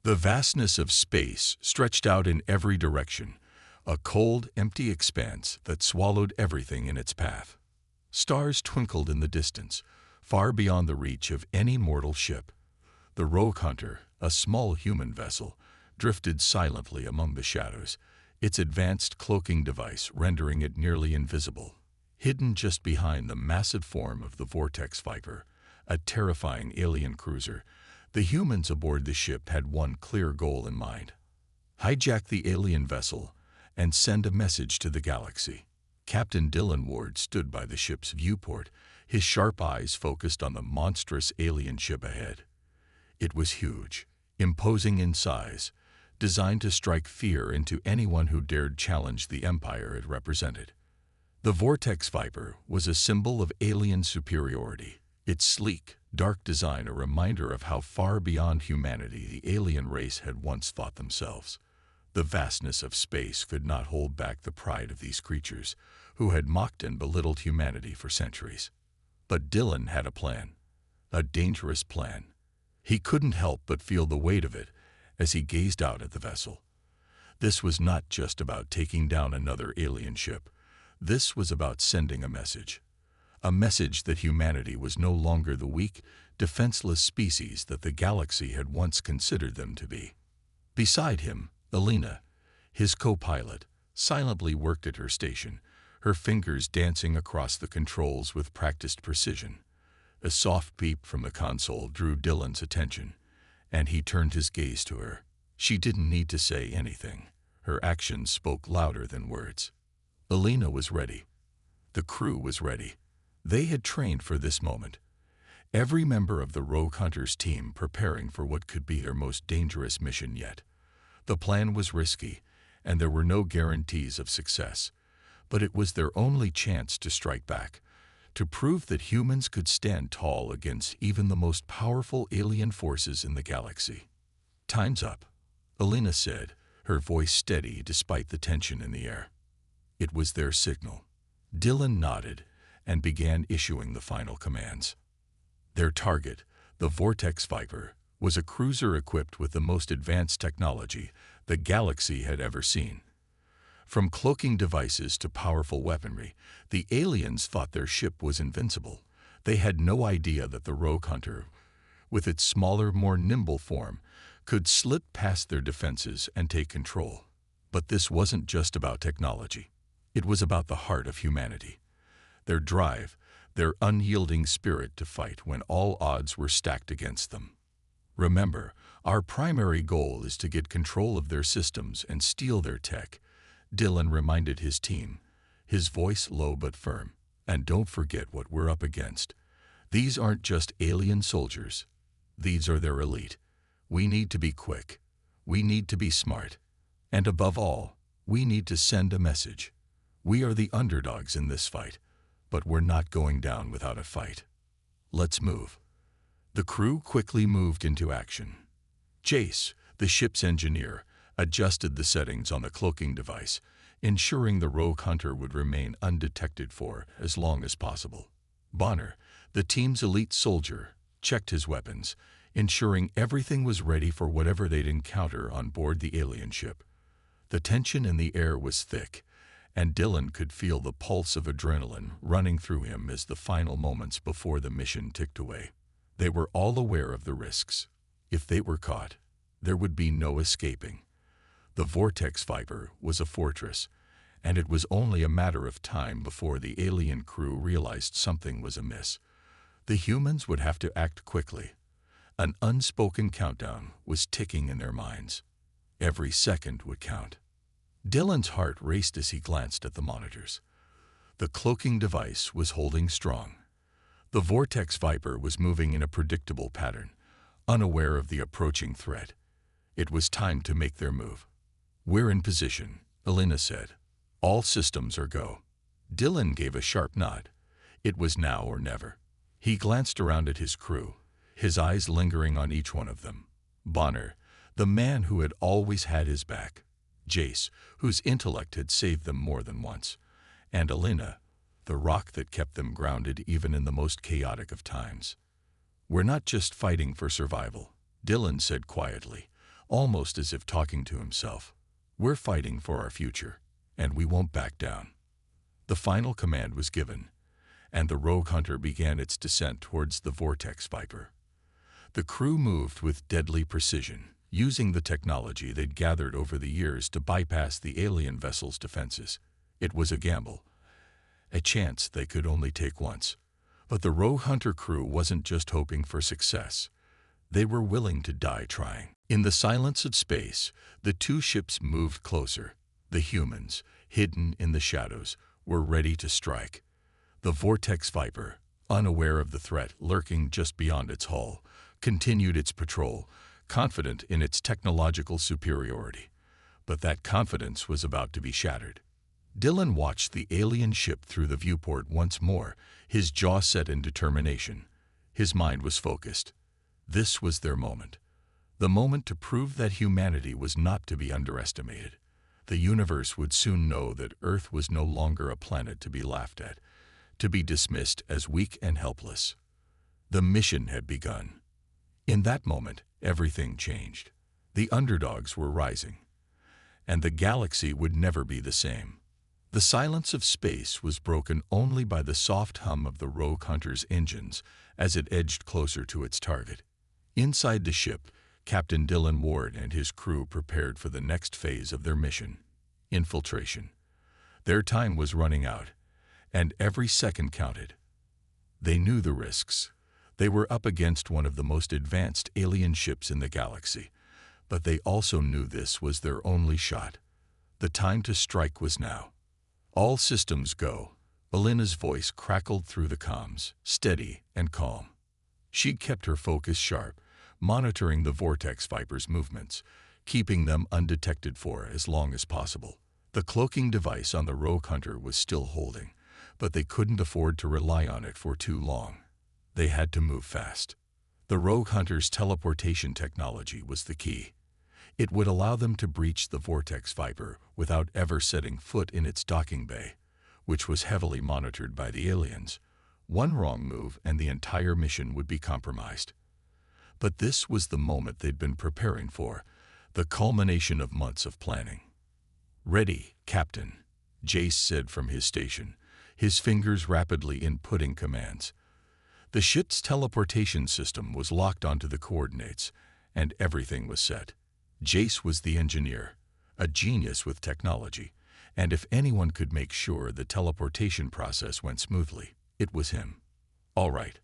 The vastness of space stretched out in every direction, a cold, empty expanse that swallowed everything in its path. Stars twinkled in the distance, far beyond the reach of any mortal ship. The Rogue Hunter, a small human vessel, drifted silently among the shadows, its advanced cloaking device rendering it nearly invisible. Hidden just behind the massive form of the Vortex Viper, a terrifying alien cruiser, the humans aboard the ship had one clear goal in mind: hijack the alien vessel and send a message to the galaxy. Captain Dylan Ward stood by the ship's viewport, his sharp eyes focused on the monstrous alien ship ahead. It was huge, imposing in size, designed to strike fear into anyone who dared challenge the empire it represented. The Vortex Viper was a symbol of alien superiority, its sleek, dark design a reminder of how far beyond humanity the alien race had once thought themselves. The vastness of space could not hold back the pride of these creatures, who had mocked and belittled humanity for centuries. But Dylan had a plan, a dangerous plan. He couldn't help but feel the weight of it as he gazed out at the vessel. This was not just about taking down another alien ship. This was about sending a message that humanity was no longer the weak, defenseless species that the galaxy had once considered them to be. Beside him, Alina, his co-pilot, silently worked at her station, her fingers dancing across the controls with practiced precision. A soft beep from the console drew Dylan's attention, and he turned his gaze to her. She didn't need to say anything. Her actions spoke louder than words. Alina was ready. The crew was ready. They had trained for this moment. Every member of the Rogue Hunters team preparing for what could be their most dangerous mission yet. The plan was risky, and there were no guarantees of success, but it was their only chance to strike back, to prove that humans could stand tall against even the most powerful alien forces in the galaxy. "Time's up," Alina said, her voice steady despite the tension in the air. It was their signal. Dylan nodded and began issuing the final commands. Their target, the Vortex Viper, was a cruiser equipped with the most advanced technology the galaxy had ever seen. From cloaking devices to powerful weaponry, the aliens thought their ship was invincible. They had no idea that the Rogue Hunter, with its smaller, more nimble form, could slip past their defenses and take control. But this wasn't just about technology. It was about the heart of humanity. Their drive, their unyielding spirit to fight when all odds were stacked against them. "Remember, our primary goal is to get control of their systems and steal their tech," Dylan reminded his team, his voice low but firm. "And don't forget what we're up against. These aren't just alien soldiers. These are their elite. We need to be quick. We need to be smart. And above all, we need to send a message. We are the underdogs in this fight, but we're not going down without a fight. Let's move." The crew quickly moved into action. Jace, the ship's engineer, adjusted the settings on the cloaking device, ensuring the Rogue Hunter would remain undetected for as long as possible. Bonner, the team's elite soldier, checked his weapons, ensuring everything was ready for whatever they'd encounter on board the alien ship. The tension in the air was thick, and Dylan could feel the pulse of adrenaline running through him as the final moments before the mission ticked away. They were all aware of the risks. If they were caught, there would be no escaping. The Vortex Viper was a fortress, and it was only a matter of time before the alien crew realized something was amiss. The humans would have to act quickly. An unspoken countdown was ticking in their minds. Every second would count. Dylan's heart raced as he glanced at the monitors. The cloaking device was holding strong. The Vortex Viper was moving in a predictable pattern, unaware of the approaching threat. It was time to make their move. "We're in position," Alina said. "All systems are go." Dylan gave a sharp nod. It was now or never. He glanced around at his crew, his eyes lingering on each one of them. Bonner, the man who had always had his back. Jace, whose intellect had saved them more than once. And Alina, the rock that kept them grounded even in the most chaotic of times. "We're not just fighting for survival," Dylan said quietly. almost as if talking to himself. "We're fighting for our future, and we won't back down." The final command was given, and the rogue hunter began its descent towards the Vortex Viper. The crew moved with deadly precision, using the technology they'd gathered over the years to bypass the alien vessel's defenses. It was a gamble, a chance they could only take once. But the rogue hunter crew wasn't just hoping for success. They were willing to die trying. In the silence of space, the two ships moved closer. The humans, hidden in the shadows, were ready to strike. The Vortex Viper, unaware of the threat lurking just beyond its hull, continued its patrol, confident in its technological superiority. But that confidence was about to be shattered. Dylan watched the alien ship through the viewport once more, his jaw set in determination. His mind was focused. This was their moment. The moment to prove that humanity was not to be underestimated. The universe would soon know that Earth was no longer a planet to be laughed at, to be dismissed as weak and helpless. The mission had begun. In that moment, everything changed. The underdogs were rising, and the galaxy would never be the same. The silence of space was broken only by the soft hum of the rogue hunter's engines as it edged closer to its target. Inside the ship, Captain Dylan Ward and his crew prepared for the next phase of their mission: infiltration. Their time was running out, and every second counted. They knew the risks. They were up against one of the most advanced alien ships in the galaxy, but they also knew this was their only shot. The time to strike was now. "All systems go." Elena's voice crackled through the comms, steady and calm. She'd kept her focus sharp, monitoring the Vortex Viper's movements, keeping them undetected for as long as possible. The cloaking device on the rogue hunter was still holding, but they couldn't afford to rely on it for too long. They had to move fast. The rogue hunter's teleportation technology was the key. It would allow them to breach the Vortex Viper without ever setting foot in its docking bay, which was heavily monitored by the aliens. One wrong move and the entire mission would be compromised. But this was the moment they'd been preparing for, the culmination of months of planning. "Ready, Captain," Jace said from his station, his fingers rapidly inputting commands. The ship's teleportation system was locked onto the coordinates, and everything was set. Jace was the engineer, a genius with technology, and if anyone could make sure the teleportation process went smoothly, it was him. "All right,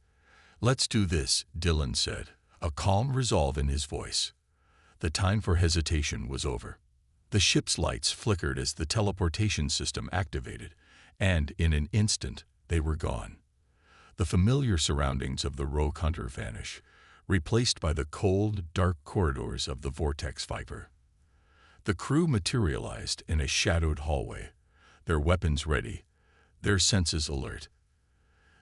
let's do this," Dylan said, a calm resolve in his voice. The time for hesitation was over. The ship's lights flickered as the teleportation system activated, and in an instant, they were gone. The familiar surroundings of the rogue hunter vanished, replaced by the cold, dark corridors of the Vortex Viper. The crew materialized in a shadowed hallway, their weapons ready, their senses alert.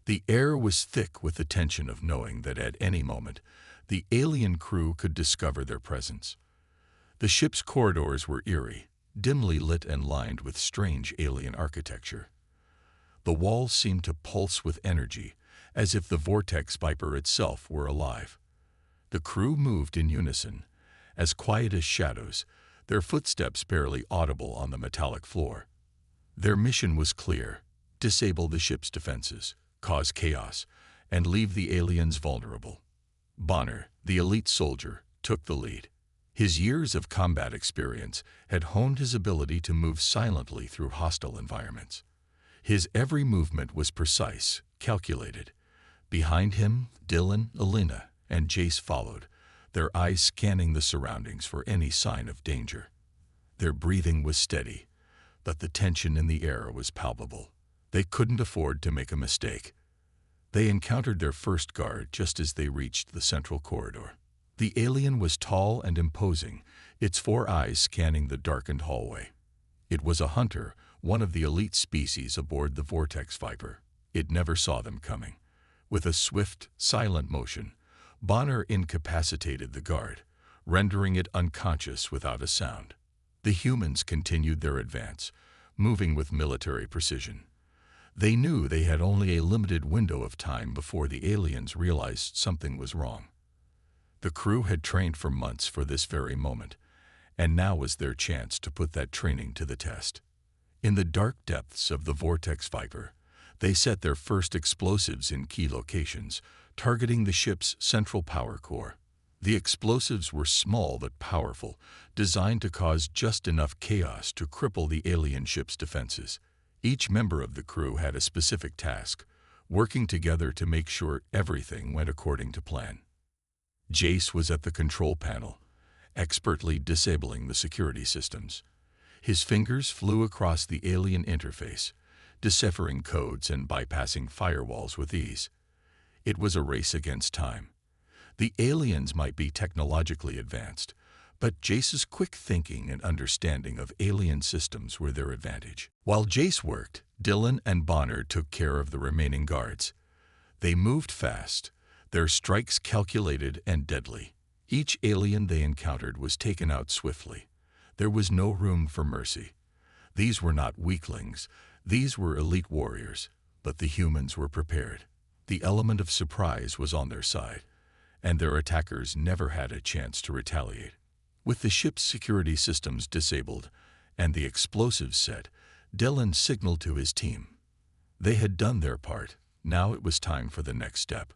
The air was thick with the tension of knowing that at any moment, the alien crew could discover their presence. The ship's corridors were eerie, dimly lit and lined with strange alien architecture. The walls seemed to pulse with energy, as if the Vortex Viper itself were alive. The crew moved in unison, as quiet as shadows, their footsteps barely audible on the metallic floor. Their mission was clear: disable the ship's defenses, cause chaos, and leave the aliens vulnerable. Bonner, the elite soldier, took the lead. His years of combat experience had honed his ability to move silently through hostile environments. His every movement was precise, calculated. Behind him, Dylan, Elena, and Jace followed, their eyes scanning the surroundings for any sign of danger. Their breathing was steady, but the tension in the air was palpable. They couldn't afford to make a mistake. They encountered their first guard just as they reached the central corridor. The alien was tall and imposing, its 4 eyes scanning the darkened hallway. It was a hunter, one of the elite species aboard the Vortex Viper. It never saw them coming. With a swift, silent motion, Bonner incapacitated the guard, rendering it unconscious without a sound. The humans continued their advance, moving with military precision. They knew they had only a limited window of time before the aliens realized something was wrong. The crew had trained for months for this very moment, and now was their chance to put that training to the test. In the dark depths of the Vortex Viper, they set their first explosives in key locations, targeting the ship's central power core. The explosives were small but powerful, designed to cause just enough chaos to cripple the alien ship's defenses. Each member of the crew had a specific task, working together to make sure everything went according to plan. Jace was at the control panel, expertly disabling the security systems. His fingers flew across the alien interface, deciphering codes and bypassing firewalls with ease. It was a race against time. The aliens might be technologically advanced, but Jace's quick thinking and understanding of alien systems were their advantage. While Jace worked, Dylan and Bonner took care of the remaining guards. They moved fast, their strikes calculated and deadly. Each alien they encountered was taken out swiftly. There was no room for mercy. These were not weaklings, these were elite warriors, but the humans were prepared. The element of surprise was on their side, and their attackers never had a chance to retaliate. With the ship's security systems disabled and the explosives set, Dylan signaled to his team. They had done their part. Now it was time for the next step.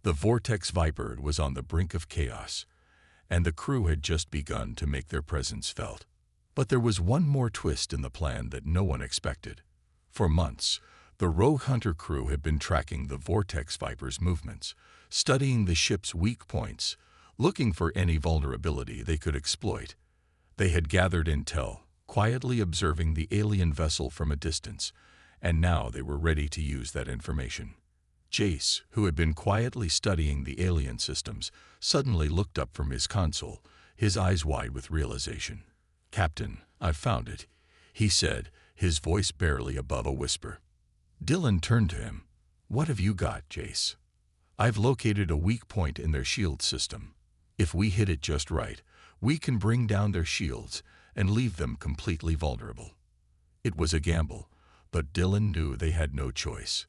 The Vortex Viper was on the brink of chaos, and the crew had just begun to make their presence felt. But there was one more twist in the plan that no one expected. For months, the Rogue Hunter crew had been tracking the Vortex Viper's movements, studying the ship's weak points, looking for any vulnerability they could exploit. They had gathered intel, quietly observing the alien vessel from a distance, and now they were ready to use that information. Jace, who had been quietly studying the alien systems, suddenly looked up from his console, his eyes wide with realization. "Captain, I've found it," he said, his voice barely above a whisper. Dylan turned to him. "What have you got, Jace?" "I've located a weak point in their shield system. If we hit it just right, we can bring down their shields and leave them completely vulnerable." It was a gamble, but Dylan knew they had no choice.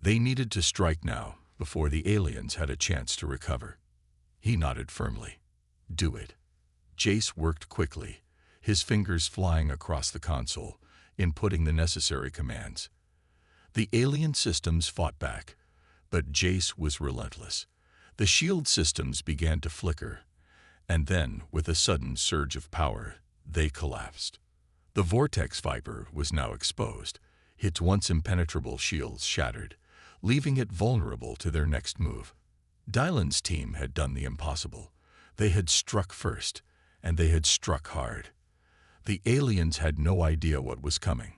They needed to strike now, before the aliens had a chance to recover. He nodded firmly. "Do it." Jace worked quickly, his fingers flying across the console, inputting the necessary commands. The alien systems fought back, but Jace was relentless. The shield systems began to flicker, and then, with a sudden surge of power, they collapsed. The Vortex Viper was now exposed, its once impenetrable shields shattered, leaving it vulnerable to their next move. Dylan's team had done the impossible. They had struck first, and they had struck hard. The aliens had no idea what was coming.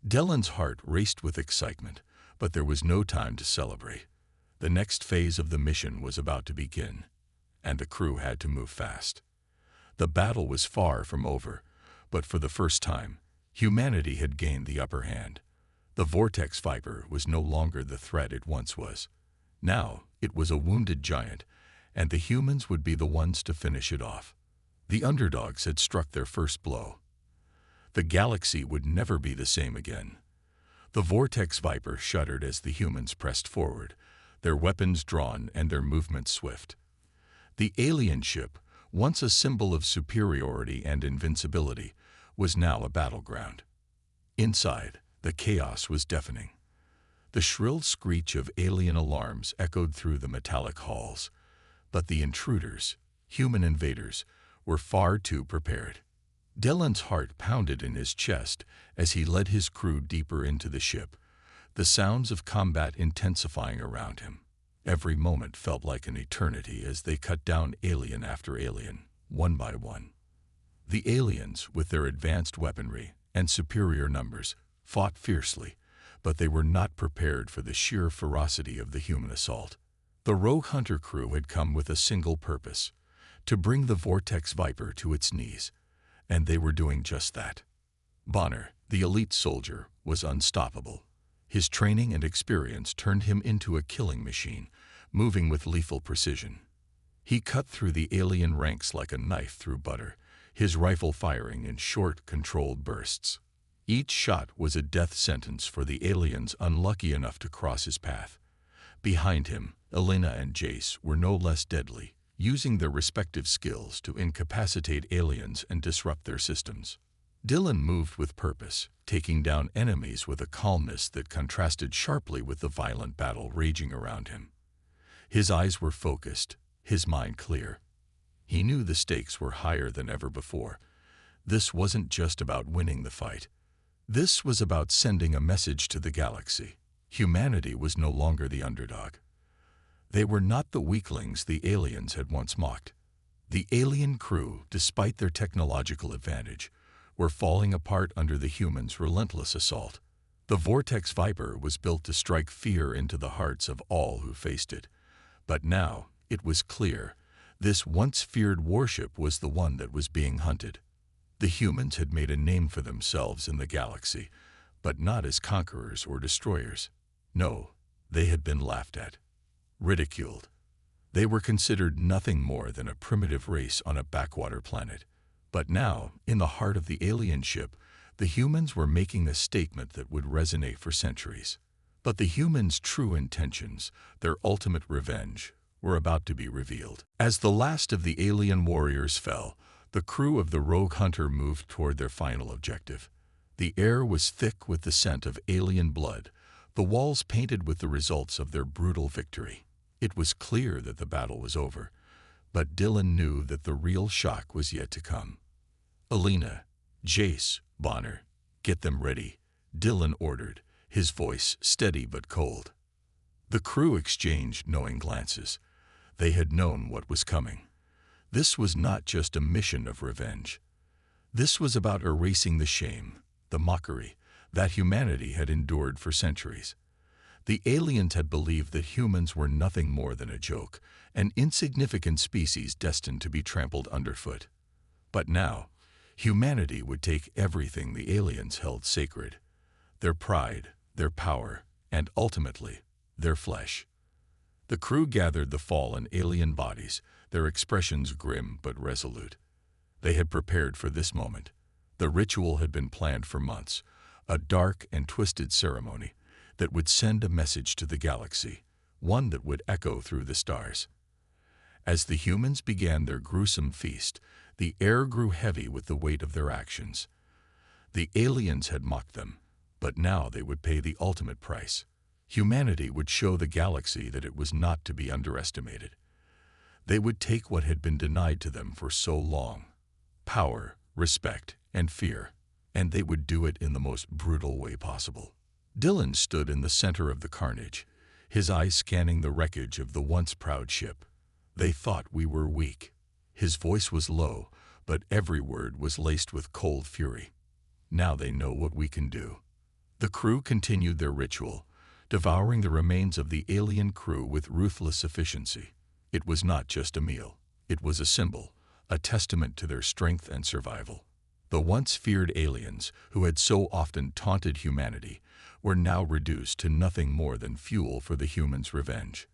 Dylan's heart raced with excitement, but there was no time to celebrate. The next phase of the mission was about to begin, and the crew had to move fast. The battle was far from over, but for the first time, humanity had gained the upper hand. The Vortex Viper was no longer the threat it once was. Now, it was a wounded giant, and the humans would be the ones to finish it off. The underdogs had struck their first blow. The galaxy would never be the same again. The Vortex Viper shuddered as the humans pressed forward, their weapons drawn and their movements swift. The alien ship, once a symbol of superiority and invincibility, was now a battleground. Inside, the chaos was deafening. The shrill screech of alien alarms echoed through the metallic halls, but the intruders, human invaders, were far too prepared. Dylan's heart pounded in his chest as he led his crew deeper into the ship, the sounds of combat intensifying around him. Every moment felt like an eternity as they cut down alien after alien, one by one. The aliens, with their advanced weaponry and superior numbers, fought fiercely, but they were not prepared for the sheer ferocity of the human assault. The Rogue Hunter crew had come with a single purpose: to bring the Vortex Viper to its knees, and they were doing just that. Bonner, the elite soldier, was unstoppable. His training and experience turned him into a killing machine, moving with lethal precision. He cut through the alien ranks like a knife through butter, his rifle firing in short, controlled bursts. Each shot was a death sentence for the aliens unlucky enough to cross his path. Behind him, Elena and Jace were no less deadly, using their respective skills to incapacitate aliens and disrupt their systems. Dylan moved with purpose, taking down enemies with a calmness that contrasted sharply with the violent battle raging around him. His eyes were focused, his mind clear. He knew the stakes were higher than ever before. This wasn't just about winning the fight. This was about sending a message to the galaxy. Humanity was no longer the underdog. They were not the weaklings the aliens had once mocked. The alien crew, despite their technological advantage, were falling apart under the humans' relentless assault. The Vortex Viper was built to strike fear into the hearts of all who faced it. But now, it was clear, this once feared warship was the one that was being hunted. The humans had made a name for themselves in the galaxy, but not as conquerors or destroyers. No, they had been laughed at, ridiculed. They were considered nothing more than a primitive race on a backwater planet. But now, in the heart of the alien ship, the humans were making a statement that would resonate for centuries. But the humans' true intentions, their ultimate revenge, were about to be revealed. As the last of the alien warriors fell, the crew of the rogue hunter moved toward their final objective. The air was thick with the scent of alien blood, the walls painted with the results of their brutal victory. It was clear that the battle was over, but Dylan knew that the real shock was yet to come. "Alina, Jace, Bonner, get them ready," Dylan ordered, his voice steady but cold. The crew exchanged knowing glances. They had known what was coming. This was not just a mission of revenge. This was about erasing the shame, the mockery, that humanity had endured for centuries. The aliens had believed that humans were nothing more than a joke, an insignificant species destined to be trampled underfoot. But now, humanity would take everything the aliens held sacred: their pride, their power, and ultimately, their flesh. The crew gathered the fallen alien bodies, their expressions grim but resolute. They had prepared for this moment. The ritual had been planned for months, a dark and twisted ceremony that would send a message to the galaxy, one that would echo through the stars. As the humans began their gruesome feast, the air grew heavy with the weight of their actions. The aliens had mocked them, but now they would pay the ultimate price. Humanity would show the galaxy that it was not to be underestimated. They would take what had been denied to them for so long: power, respect, and fear, and they would do it in the most brutal way possible. Dylan stood in the center of the carnage, his eyes scanning the wreckage of the once proud ship. "They thought we were weak." His voice was low, but every word was laced with cold fury. "Now they know what we can do." The crew continued their ritual, devouring the remains of the alien crew with ruthless efficiency. It was not just a meal. It was a symbol, a testament to their strength and survival. The once feared aliens, who had so often taunted humanity, were now reduced to nothing more than fuel for the humans' revenge.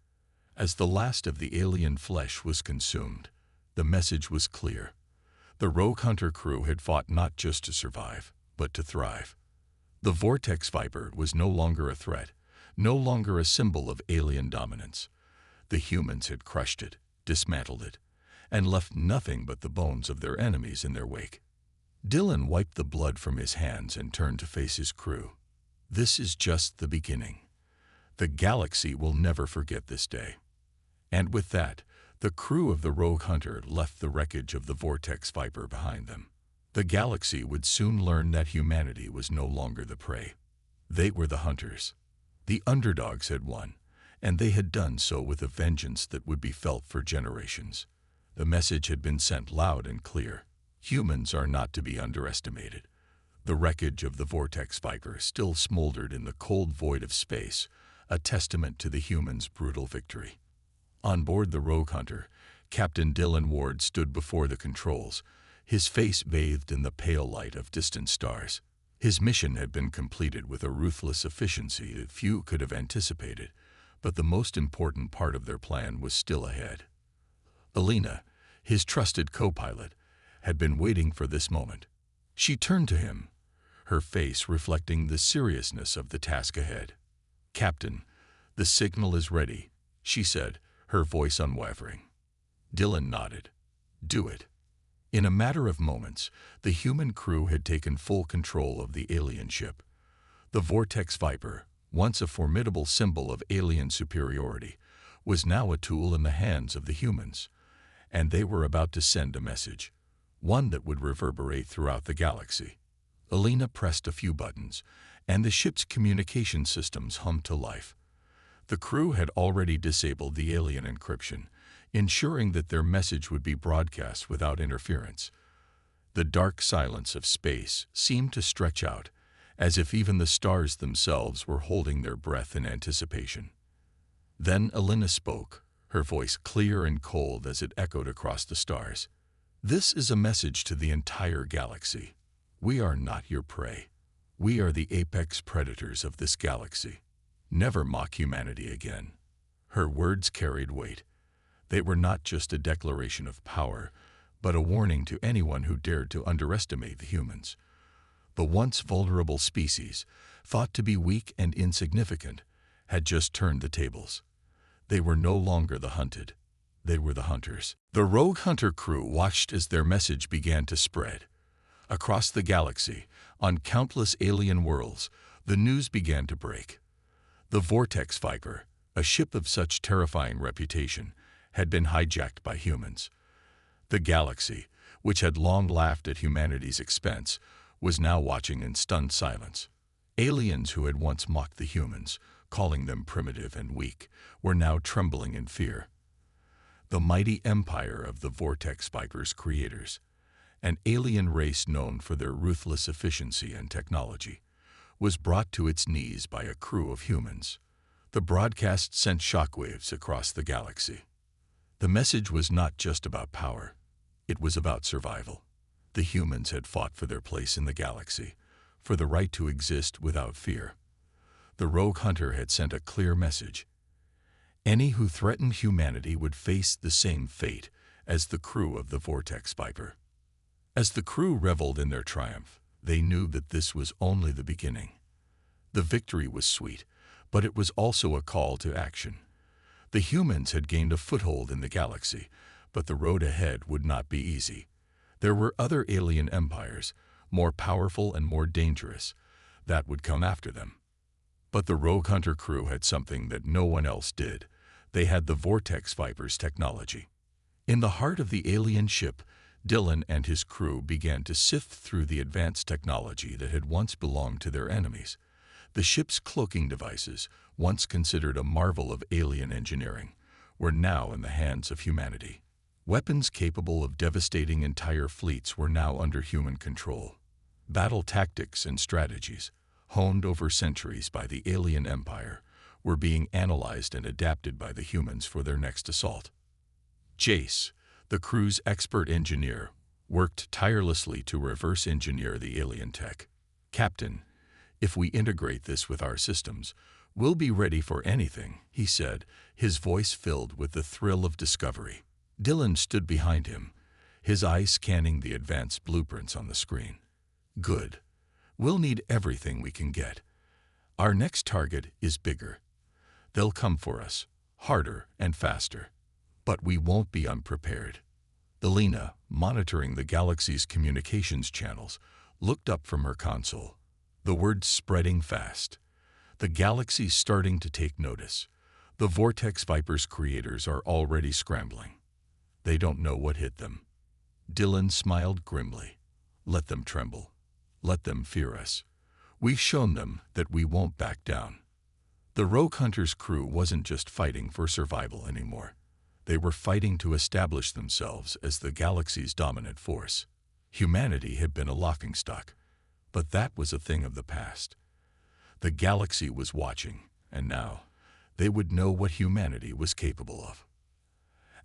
As the last of the alien flesh was consumed, the message was clear. The rogue hunter crew had fought not just to survive, but to thrive. The Vortex Viper was no longer a threat, no longer a symbol of alien dominance. The humans had crushed it, dismantled it, and left nothing but the bones of their enemies in their wake. Dylan wiped the blood from his hands and turned to face his crew. "This is just the beginning. The galaxy will never forget this day." And with that, the crew of the rogue hunter left the wreckage of the Vortex Viper behind them. The galaxy would soon learn that humanity was no longer the prey. They were the hunters. The underdogs had won, and they had done so with a vengeance that would be felt for generations. The message had been sent loud and clear: humans are not to be underestimated. The wreckage of the Vortex Viper still smoldered in the cold void of space, a testament to the humans' brutal victory. On board the rogue hunter, Captain Dylan Ward stood before the controls, his face bathed in the pale light of distant stars. His mission had been completed with a ruthless efficiency that few could have anticipated, but the most important part of their plan was still ahead. Alina, his trusted co-pilot, had been waiting for this moment. She turned to him, her face reflecting the seriousness of the task ahead. "Captain, the signal is ready," she said, her voice unwavering. Dylan nodded. Do it. In a matter of moments, the human crew had taken full control of the alien ship. The Vortex Viper, once a formidable symbol of alien superiority, was now a tool in the hands of the humans, and they were about to send a message, one that would reverberate throughout the galaxy. Alina pressed a few buttons, and the ship's communication systems hummed to life. The crew had already disabled the alien encryption, ensuring that their message would be broadcast without interference. The dark silence of space seemed to stretch out, as if even the stars themselves were holding their breath in anticipation. Then Alina spoke, her voice clear and cold as it echoed across the stars. This is a message to the entire galaxy. We are not your prey. We are the apex predators of this galaxy. Never mock humanity again. Her words carried weight. They were not just a declaration of power, but a warning to anyone who dared to underestimate the humans. The once vulnerable species, thought to be weak and insignificant, had just turned the tables. They were no longer the hunted. They were the hunters. The rogue hunter crew watched as their message began to spread. Across the galaxy, on countless alien worlds, the news began to break. The Vortex Viper, a ship of such terrifying reputation, had been hijacked by humans. The galaxy, which had long laughed at humanity's expense, was now watching in stunned silence. Aliens who had once mocked the humans, calling them primitive and weak, were now trembling in fear. The mighty empire of the Vortex Viper's creators, an alien race known for their ruthless efficiency and technology, was brought to its knees by a crew of humans. The broadcast sent shockwaves across the galaxy. The message was not just about power. It was about survival. The humans had fought for their place in the galaxy, for the right to exist without fear. The rogue hunter had sent a clear message. Any who threatened humanity would face the same fate as the crew of the Vortex Viper. As the crew reveled in their triumph, they knew that this was only the beginning. The victory was sweet, but it was also a call to action. The humans had gained a foothold in the galaxy, but the road ahead would not be easy. There were other alien empires, more powerful and more dangerous, that would come after them. But the rogue hunter crew had something that no one else did. They had the Vortex Viper's technology. In the heart of the alien ship, Dylan and his crew began to sift through the advanced technology that had once belonged to their enemies. The ship's cloaking devices, once considered a marvel of alien engineering, were now in the hands of humanity. Weapons capable of devastating entire fleets were now under human control. Battle tactics and strategies, honed over centuries by the alien empire, were being analyzed and adapted by the humans for their next assault. Jace, the crew's expert engineer, worked tirelessly to reverse engineer the alien tech. Captain, if we integrate this with our systems, we'll be ready for anything, he said, his voice filled with the thrill of discovery. Dylan stood behind him, his eyes scanning the advanced blueprints on the screen. Good. We'll need everything we can get. Our next target is bigger. They'll come for us, harder and faster. But we won't be unprepared. Alina, monitoring the galaxy's communications channels, looked up from her console. The word's spreading fast. The galaxy's starting to take notice. The Vortex Viper's creators are already scrambling. They don't know what hit them. Dylan smiled grimly. Let them tremble. Let them fear us. We've shown them that we won't back down. The Rogue Hunter's crew wasn't just fighting for survival anymore. They were fighting to establish themselves as the galaxy's dominant force. Humanity had been a laughingstock, but that was a thing of the past. The galaxy was watching, and now they would know what humanity was capable of.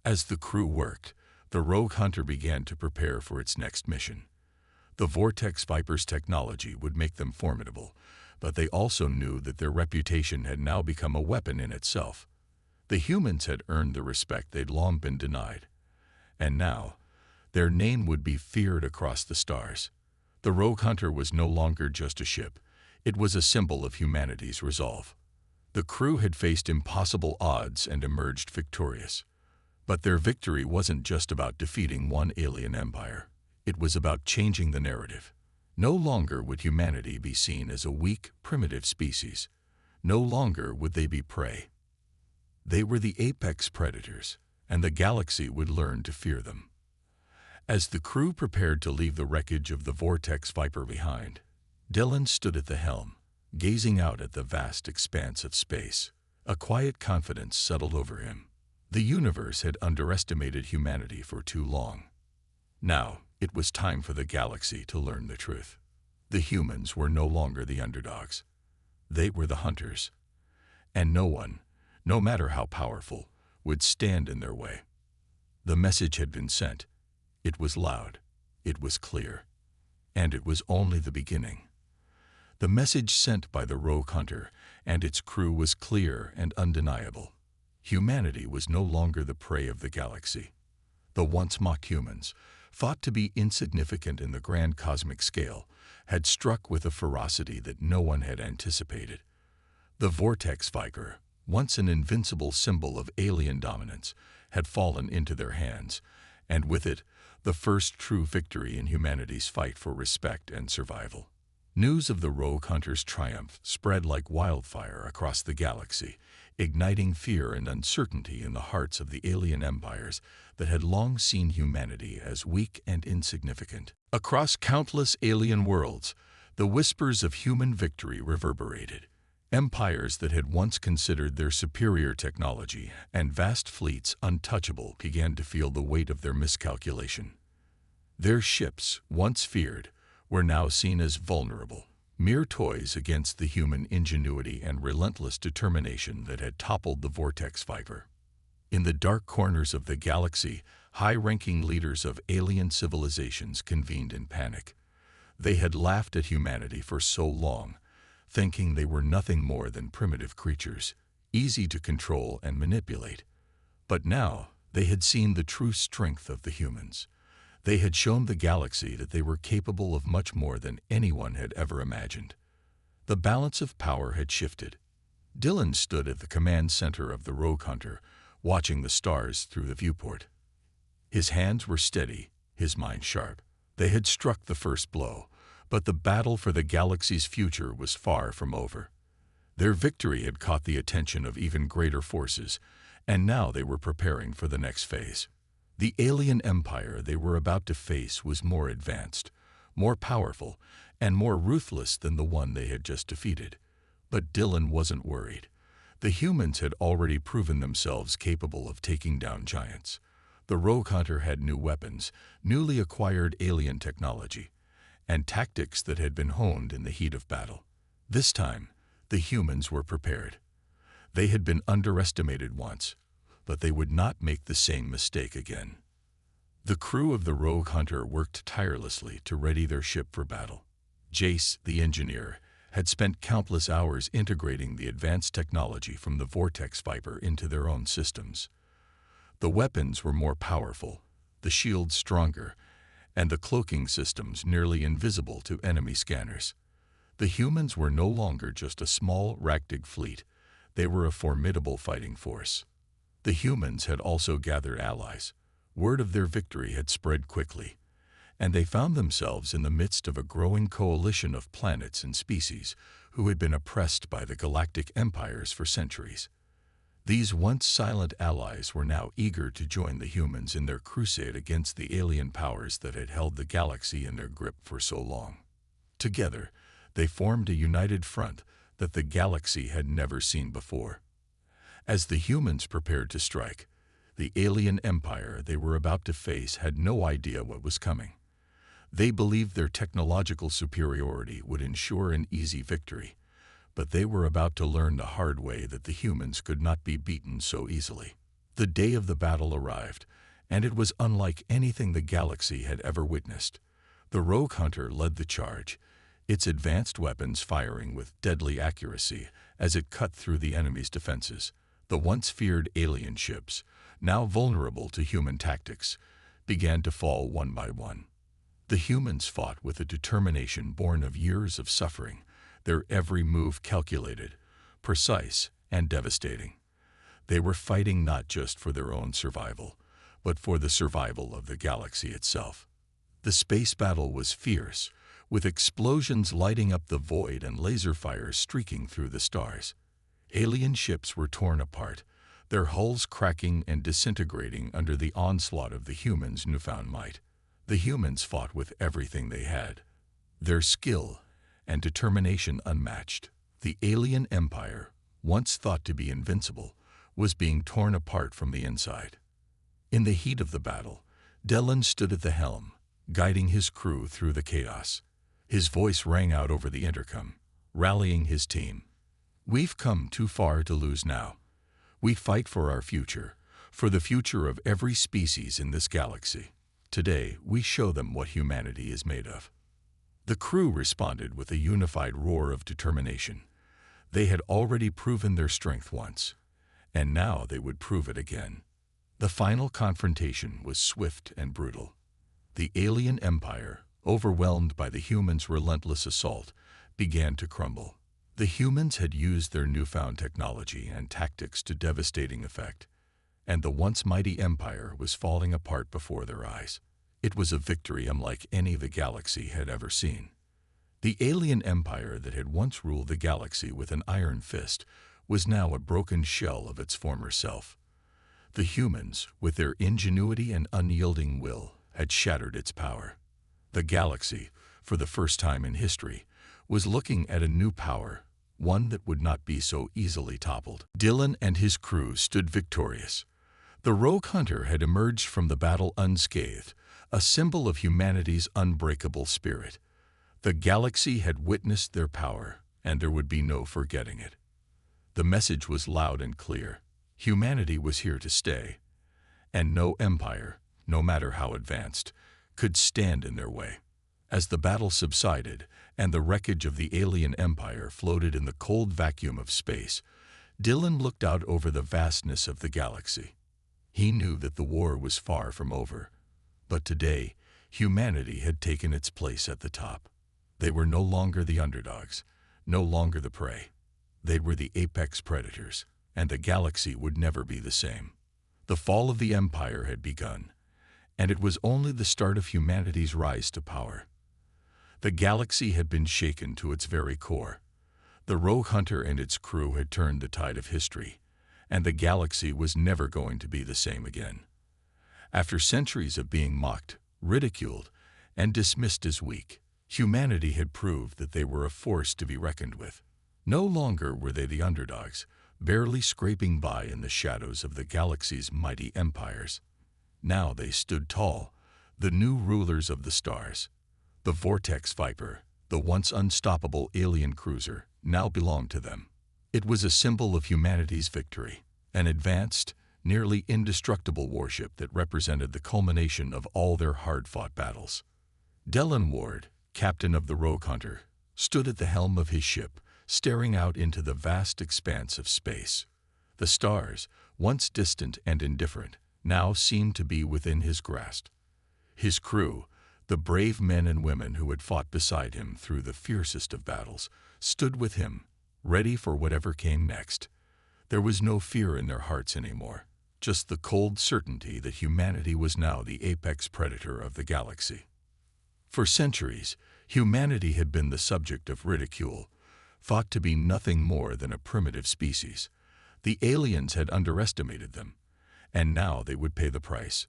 As the crew worked, the Rogue Hunter began to prepare for its next mission. The Vortex Viper's technology would make them formidable, but they also knew that their reputation had now become a weapon in itself. The humans had earned the respect they'd long been denied, and now their name would be feared across the stars. The Rogue Hunter was no longer just a ship. It was a symbol of humanity's resolve. The crew had faced impossible odds and emerged victorious. But their victory wasn't just about defeating one alien empire. It was about changing the narrative. No longer would humanity be seen as a weak, primitive species. No longer would they be prey. They were the apex predators, and the galaxy would learn to fear them. As the crew prepared to leave the wreckage of the Vortex Viper behind, Dylan stood at the helm, gazing out at the vast expanse of space. A quiet confidence settled over him. The universe had underestimated humanity for too long. Now, it was time for the galaxy to learn the truth. The humans were no longer the underdogs. They were the hunters. And no one, no matter how powerful, would stand in their way. The message had been sent. It was loud. It was clear. And it was only the beginning. The message sent by the rogue hunter and its crew was clear and undeniable. Humanity was no longer the prey of the galaxy. The once mock humans, thought to be insignificant in the grand cosmic scale, had struck with a ferocity that no one had anticipated. The Vortex Viper, once an invincible symbol of alien dominance, had fallen into their hands, and with it, the first true victory in humanity's fight for respect and survival. News of the rogue hunter's triumph spread like wildfire across the galaxy, igniting fear and uncertainty in the hearts of the alien empires that had long seen humanity as weak and insignificant. Across countless alien worlds, the whispers of human victory reverberated. Empires that had once considered their superior technology and vast fleets untouchable began to feel the weight of their miscalculation. Their ships, once feared, were now seen as vulnerable, mere toys against the human ingenuity and relentless determination that had toppled the Vortex Viper. In the dark corners of the galaxy, high-ranking leaders of alien civilizations convened in panic. They had laughed at humanity for so long, thinking they were nothing more than primitive creatures, easy to control and manipulate. But now they had seen the true strength of the humans. They had shown the galaxy that they were capable of much more than anyone had ever imagined. The balance of power had shifted. Dylan stood at the command center of the rogue hunter, watching the stars through the viewport. His hands were steady, his mind sharp. They had struck the first blow, but the battle for the galaxy's future was far from over. Their victory had caught the attention of even greater forces, and now they were preparing for the next phase. The alien empire they were about to face was more advanced, more powerful, and more ruthless than the one they had just defeated. But Dylan wasn't worried. The humans had already proven themselves capable of taking down giants. The rogue hunter had new weapons, newly acquired alien technology, and tactics that had been honed in the heat of battle. This time, the humans were prepared. They had been underestimated once, but they would not make the same mistake again. The crew of the rogue hunter worked tirelessly to ready their ship for battle. Jace, the engineer, had spent countless hours integrating the advanced technology from the Vortex Viper into their own systems. The weapons were more powerful, the shields stronger, and the cloaking systems nearly invisible to enemy scanners. The humans were no longer just a small Ragdig fleet. They were a formidable fighting force. The humans had also gathered allies. Word of their victory had spread quickly, and they found themselves in the midst of a growing coalition of planets and species who had been oppressed by the galactic empires for centuries. These once silent allies were now eager to join the humans in their crusade against the alien powers that had held the galaxy in their grip for so long. Together, they formed a united front that the galaxy had never seen before. As the humans prepared to strike, the alien empire they were about to face had no idea what was coming. They believed their technological superiority would ensure an easy victory, but they were about to learn the hard way that the humans could not be beaten so easily. The day of the battle arrived, and it was unlike anything the galaxy had ever witnessed. The rogue hunter led the charge, its advanced weapons firing with deadly accuracy as it cut through the enemy's defenses. The once feared alien ships, now vulnerable to human tactics, began to fall one by one. The humans fought with a determination born of years of suffering, their every move calculated, precise, and devastating. They were fighting not just for their own survival, but for the survival of the galaxy itself. The space battle was fierce, with explosions lighting up the void and laser fires streaking through the stars. Alien ships were torn apart, their hulls cracking and disintegrating under the onslaught of the humans' newfound might. The humans fought with everything they had, their skill and determination unmatched. The alien empire, once thought to be invincible, was being torn apart from the inside. In the heat of the battle, Dylan stood at the helm, guiding his crew through the chaos. His voice rang out over the intercom, rallying his team. "We've come too far to lose now. We fight for our future, for the future of every species in this galaxy. Today, we show them what humanity is made of." The crew responded with a unified roar of determination. They had already proven their strength once, and now they would prove it again. The final confrontation was swift and brutal. The alien empire, overwhelmed by the humans' relentless assault, began to crumble. The humans had used their newfound technology and tactics to devastating effect, and the once mighty empire was falling apart before their eyes. It was a victory unlike any the galaxy had ever seen. The alien empire that had once ruled the galaxy with an iron fist was now a broken shell of its former self. The humans, with their ingenuity and unyielding will, had shattered its power. The galaxy, for the first time in history, was looking at a new power, one that would not be so easily toppled. Dylan and his crew stood victorious. The rogue hunter had emerged from the battle unscathed, a symbol of humanity's unbreakable spirit. The galaxy had witnessed their power, and there would be no forgetting it. The message was loud and clear. Humanity was here to stay, and no empire, no matter how advanced, could stand in their way. As the battle subsided and the wreckage of the alien empire floated in the cold vacuum of space, Dylan looked out over the vastness of the galaxy. He knew that the war was far from over, but today humanity had taken its place at the top. They were no longer the underdogs, no longer the prey. They were the apex predators, and the galaxy would never be the same. The fall of the empire had begun, and it was only the start of humanity's rise to power. The galaxy had been shaken to its very core. The rogue hunter and its crew had turned the tide of history, and the galaxy was never going to be the same again. After centuries of being mocked, ridiculed, and dismissed as weak, humanity had proved that they were a force to be reckoned with. No longer were they the underdogs, barely scraping by in the shadows of the galaxy's mighty empires. Now they stood tall, the new rulers of the stars. The Vortex Viper, the once unstoppable alien cruiser, now belonged to them. It was a symbol of humanity's victory, an advanced, nearly indestructible warship that represented the culmination of all their hard-fought battles. Dylan Ward, captain of the Rogue Hunter, stood at the helm of his ship, staring out into the vast expanse of space. The stars, once distant and indifferent, now seemed to be within his grasp. His crew, the brave men and women who had fought beside him through the fiercest of battles, stood with him, ready for whatever came next. There was no fear in their hearts anymore, just the cold certainty that humanity was now the apex predator of the galaxy. For centuries, humanity had been the subject of ridicule, thought to be nothing more than a primitive species. The aliens had underestimated them, and now they would pay the price.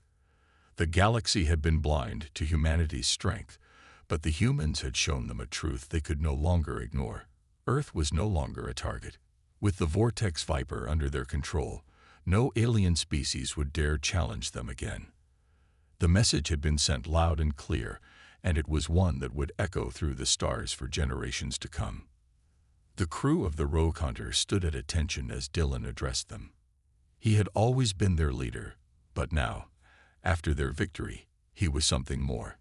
The galaxy had been blind to humanity's strength, but the humans had shown them a truth they could no longer ignore. Earth was no longer a target. With the Vortex Viper under their control, no alien species would dare challenge them again. The message had been sent loud and clear, and it was one that would echo through the stars for generations to come. The crew of the Rogue Hunter stood at attention as Dylan addressed them. He had always been their leader, but now, after their victory, he was something more.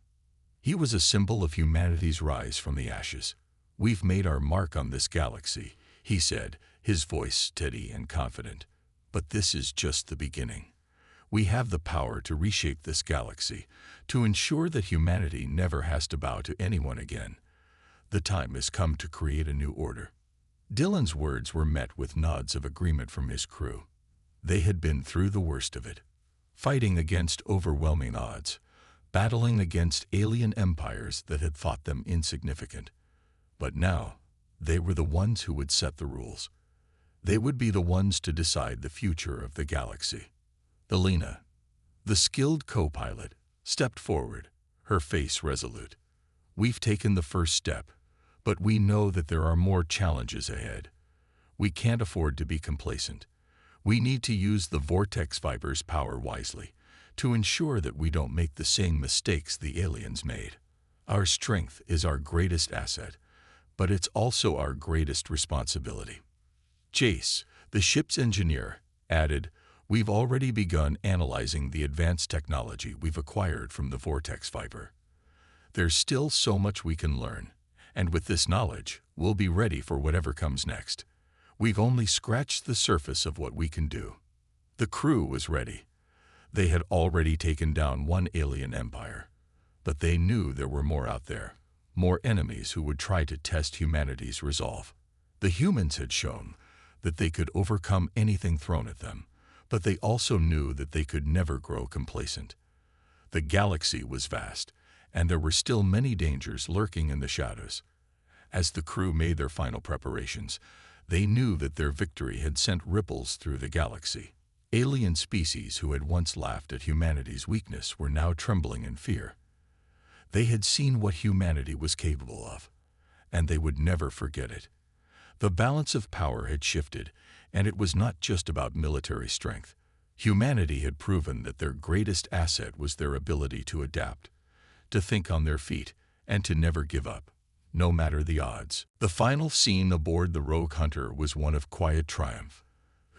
He was a symbol of humanity's rise from the ashes. "We've made our mark on this galaxy," he said, his voice steady and confident. "But this is just the beginning. We have the power to reshape this galaxy, to ensure that humanity never has to bow to anyone again. The time has come to create a new order." Dylan's words were met with nods of agreement from his crew. They had been through the worst of it, fighting against overwhelming odds, battling against alien empires that had thought them insignificant. But now, they were the ones who would set the rules. They would be the ones to decide the future of the galaxy. Elena, the skilled co-pilot, stepped forward, her face resolute. "We've taken the first step, but we know that there are more challenges ahead. We can't afford to be complacent. We need to use the vortex fiber's power wisely to ensure that we don't make the same mistakes the aliens made. Our strength is our greatest asset, but it's also our greatest responsibility." Jace, the ship's engineer, added, "We've already begun analyzing the advanced technology we've acquired from the vortex fiber. There's still so much we can learn, and with this knowledge, we'll be ready for whatever comes next. We've only scratched the surface of what we can do." The crew was ready. They had already taken down one alien empire, but they knew there were more out there, more enemies who would try to test humanity's resolve. The humans had shown that they could overcome anything thrown at them, but they also knew that they could never grow complacent. The galaxy was vast, and there were still many dangers lurking in the shadows. As the crew made their final preparations, they knew that their victory had sent ripples through the galaxy. Alien species who had once laughed at humanity's weakness were now trembling in fear. They had seen what humanity was capable of, and they would never forget it. The balance of power had shifted, and it was not just about military strength. Humanity had proven that their greatest asset was their ability to adapt, to think on their feet, and to never give up, no matter the odds. The final scene aboard the Rogue Hunter was one of quiet triumph.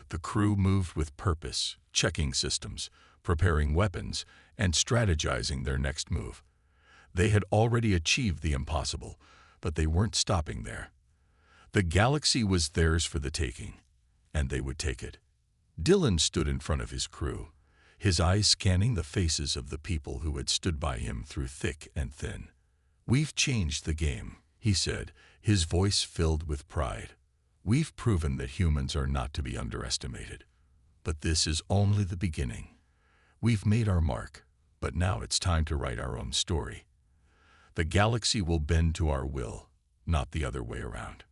The crew moved with purpose, checking systems, preparing weapons, and strategizing their next move. They had already achieved the impossible, but they weren't stopping there. The galaxy was theirs for the taking, and they would take it. Dylan stood in front of his crew, his eyes scanning the faces of the people who had stood by him through thick and thin. "We've changed the game," he said, his voice filled with pride. "We've proven that humans are not to be underestimated. But this is only the beginning. We've made our mark, but now it's time to write our own story. The galaxy will bend to our will, not the other way around."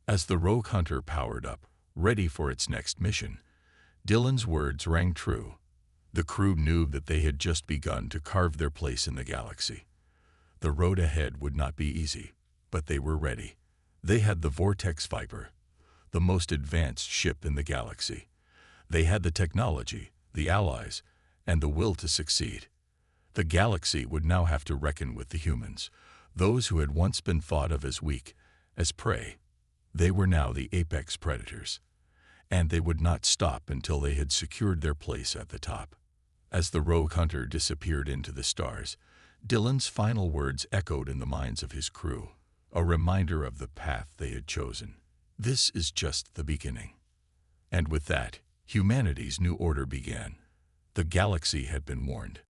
As the Rogue Hunter powered up, ready for its next mission, Dylan's words rang true. The crew knew that they had just begun to carve their place in the galaxy. The road ahead would not be easy, but they were ready. They had the vortex fiber, the most advanced ship in the galaxy. They had the technology, the allies, and the will to succeed. The galaxy would now have to reckon with the humans, those who had once been thought of as weak, as prey. They were now the apex predators, and they would not stop until they had secured their place at the top. As the Rogue Hunter disappeared into the stars, Dylan's final words echoed in the minds of his crew, a reminder of the path they had chosen. This is just the beginning. And with that, humanity's new order began. The galaxy had been warned.